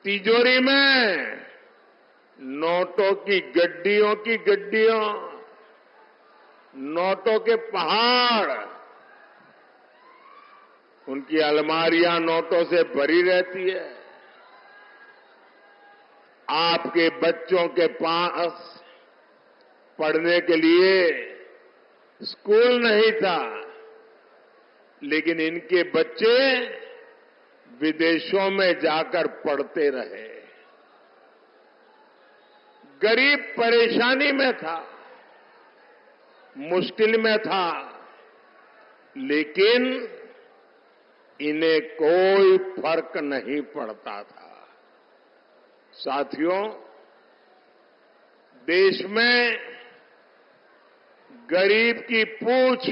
तिजोरी में नोटों की गड्डियों, नोटों के पहाड़, उनकी अलमारियां नोटों से भरी रहती है। आपके बच्चों के पास पढ़ने के लिए स्कूल नहीं था, लेकिन इनके बच्चे विदेशों में जाकर पढ़ते रहे। गरीब परेशानी में था, मुश्किल में था, लेकिन इन्हें कोई फर्क नहीं पड़ता था। साथियों, देश में गरीब की पूछ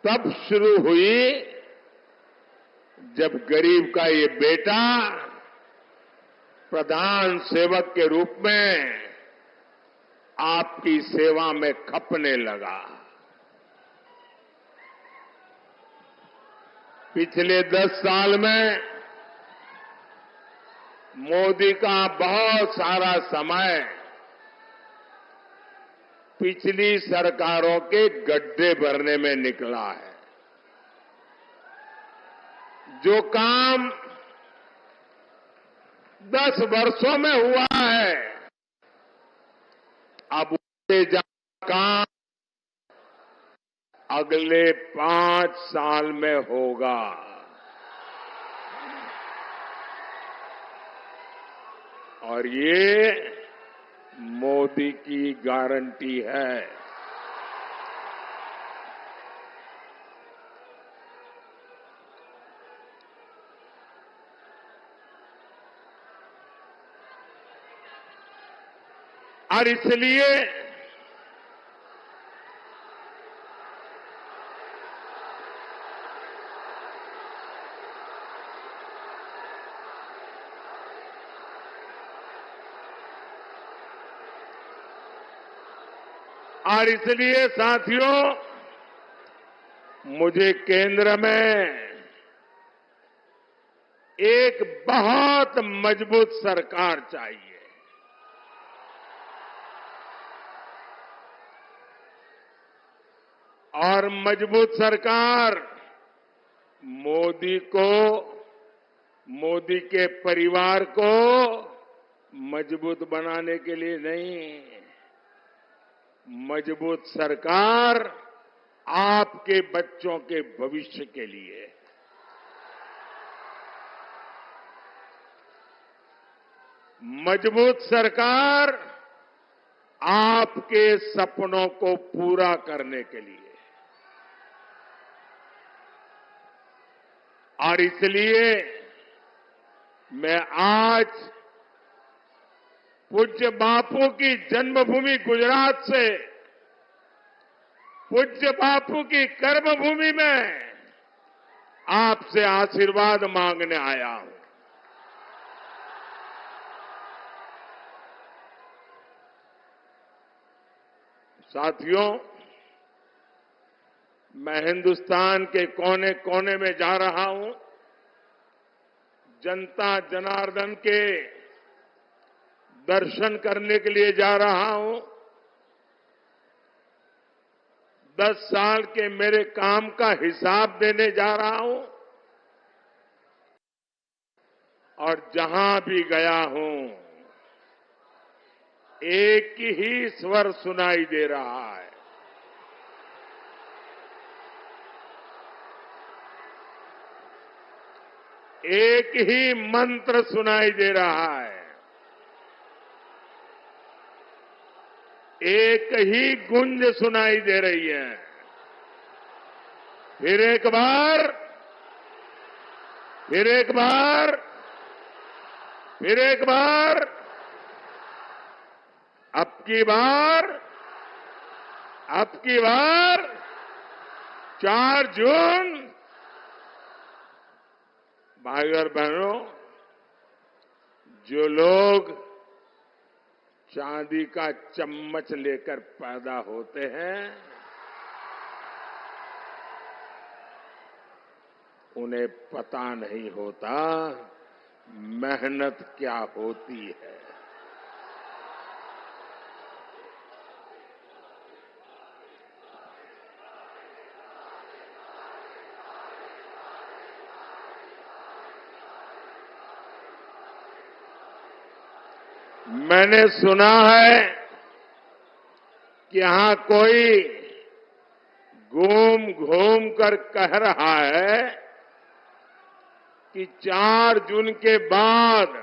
तब शुरू हुई जब गरीब का ये बेटा प्रधान सेवक के रूप में आपकी सेवा में खपने लगा। पिछले 10 साल में मोदी का बहुत सारा समय पिछली सरकारों के गड्ढे भरने में निकला है। जो काम 10 वर्षों में हुआ है, अब उससे ज्यादा काम अगले 5 साल में होगा। और ये मोदी की गारंटी है। और इसलिए साथियों, मुझे केंद्र में एक बहुत मजबूत सरकार चाहिए। और मजबूत सरकार मोदी को, मोदी के परिवार को मजबूत बनाने के लिए नहीं, मजबूत सरकार आपके बच्चों के भविष्य के लिए। मजबूत सरकार आपके सपनों को पूरा करने के लिए। और इसलिए मैं आज पूज्य बापू की जन्मभूमि गुजरात से, पूज्य बापू की कर्मभूमि में आपसे आशीर्वाद मांगने आया हूं। साथियों, मैं हिंदुस्तान के कोने कोने में जा रहा हूं। जनता जनार्दन के दर्शन करने के लिए जा रहा हूं। 10 साल के मेरे काम का हिसाब देने जा रहा हूं। और जहां भी गया हूं, एक ही स्वर सुनाई दे रहा है। एक ही मंत्र सुनाई दे रहा है। एक ही गूंज सुनाई दे रही है। फिर एक बार, फिर एक बार, फिर एक बार, अब की बार, अब की बार 4 जून। भाई और बहनों, जो लोग चांदी का चम्मच लेकर पैदा होते हैं, उन्हें पता नहीं होता मेहनत क्या होती है। मैंने सुना है कि यहां कोई घूम घूम कर कह रहा है कि 4 जून के बाद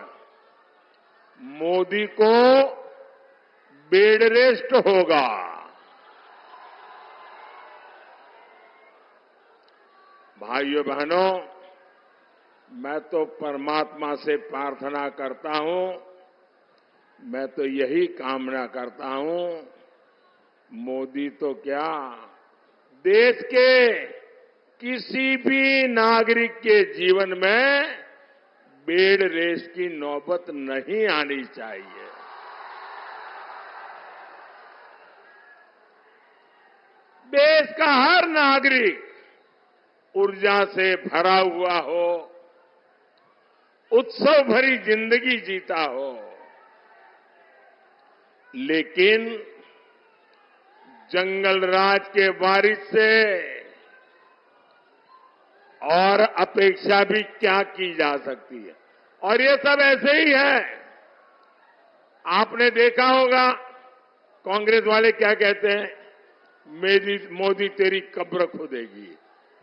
मोदी को बेड रेस्ट होगा। भाइयों बहनों, मैं तो परमात्मा से प्रार्थना करता हूं, मैं तो यही कामना करता हूं, मोदी तो क्या, देश के किसी भी नागरिक के जीवन में बेड रेस्ट की नौबत नहीं आनी चाहिए। देश का हर नागरिक ऊर्जा से भरा हुआ हो, उत्सव भरी जिंदगी जीता हो, लेकिन जंगल राज के वारिस से और अपेक्षा भी क्या की जा सकती है। और ये सब ऐसे ही है। आपने देखा होगा कांग्रेस वाले क्या कहते हैं, मोदी तेरी कब्र खोदेगी,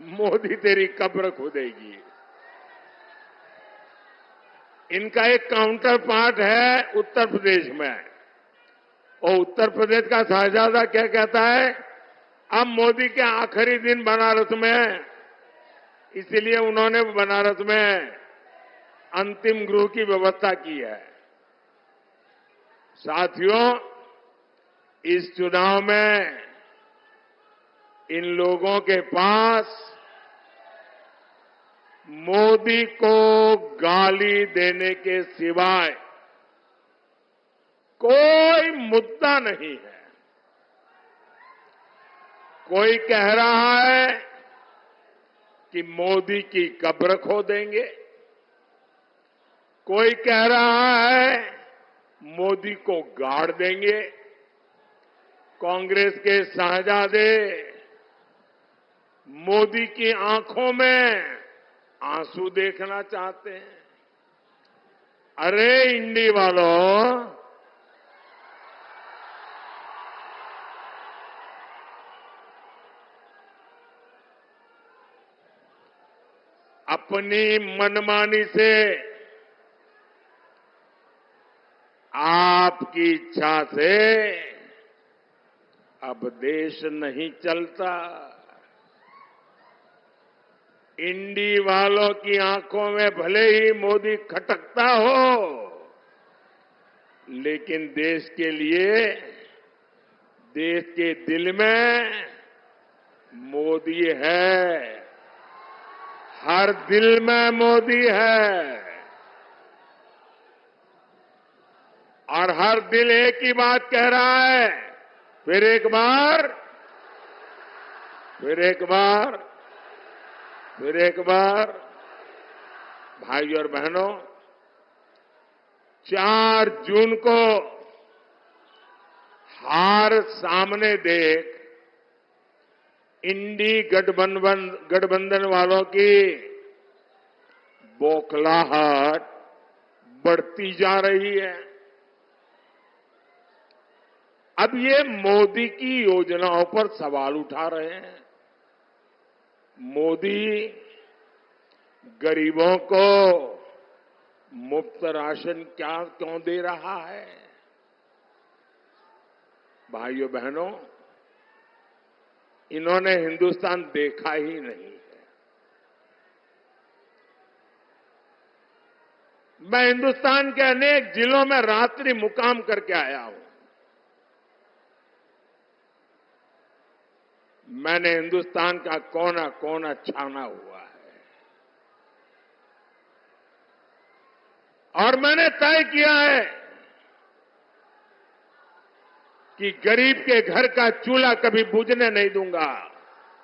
मोदी तेरी कब्र खोदेगी। इनका एक काउंटर पार्ट है उत्तर प्रदेश में, और उत्तर प्रदेश का शहजादा क्या कहता है, अब मोदी के आखिरी दिन बनारस में है, इसलिए उन्होंने बनारस में अंतिम गृह की व्यवस्था की है। साथियों, इस चुनाव में इन लोगों के पास मोदी को गाली देने के सिवाय कोई मुद्दा नहीं है। कोई कह रहा है कि मोदी की कब्र खोदेंगे, कोई कह रहा है मोदी को गाड़ देंगे। कांग्रेस के शहजादे मोदी की आंखों में आंसू देखना चाहते हैं। अरे इंडी वालों, अपनी मनमानी से, आपकी इच्छा से अब देश नहीं चलता। इंडी वालों की आंखों में भले ही मोदी खटकता हो, लेकिन देश के लिए, देश के दिल में मोदी है। हर दिल में मोदी है, और हर दिल एक ही बात कह रहा है, फिर एक बार, फिर एक बार, फिर एक बार। भाइयों और बहनों, 4 जून को हार सामने देख इंडी गठबंधन वालों की बौखलाहट बढ़ती जा रही है। अब ये मोदी की योजनाओं पर सवाल उठा रहे हैं। मोदी गरीबों को मुफ्त राशन क्यों दे रहा है? भाइयों बहनों, इन्होंने हिंदुस्तान देखा ही नहीं है। मैं हिंदुस्तान के अनेक जिलों में रात्रि मुकाम करके आया हूं। मैंने हिंदुस्तान का कोना कोना छाना हुआ है, और मैंने तय किया है कि गरीब के घर का चूल्हा कभी बुझने नहीं दूंगा।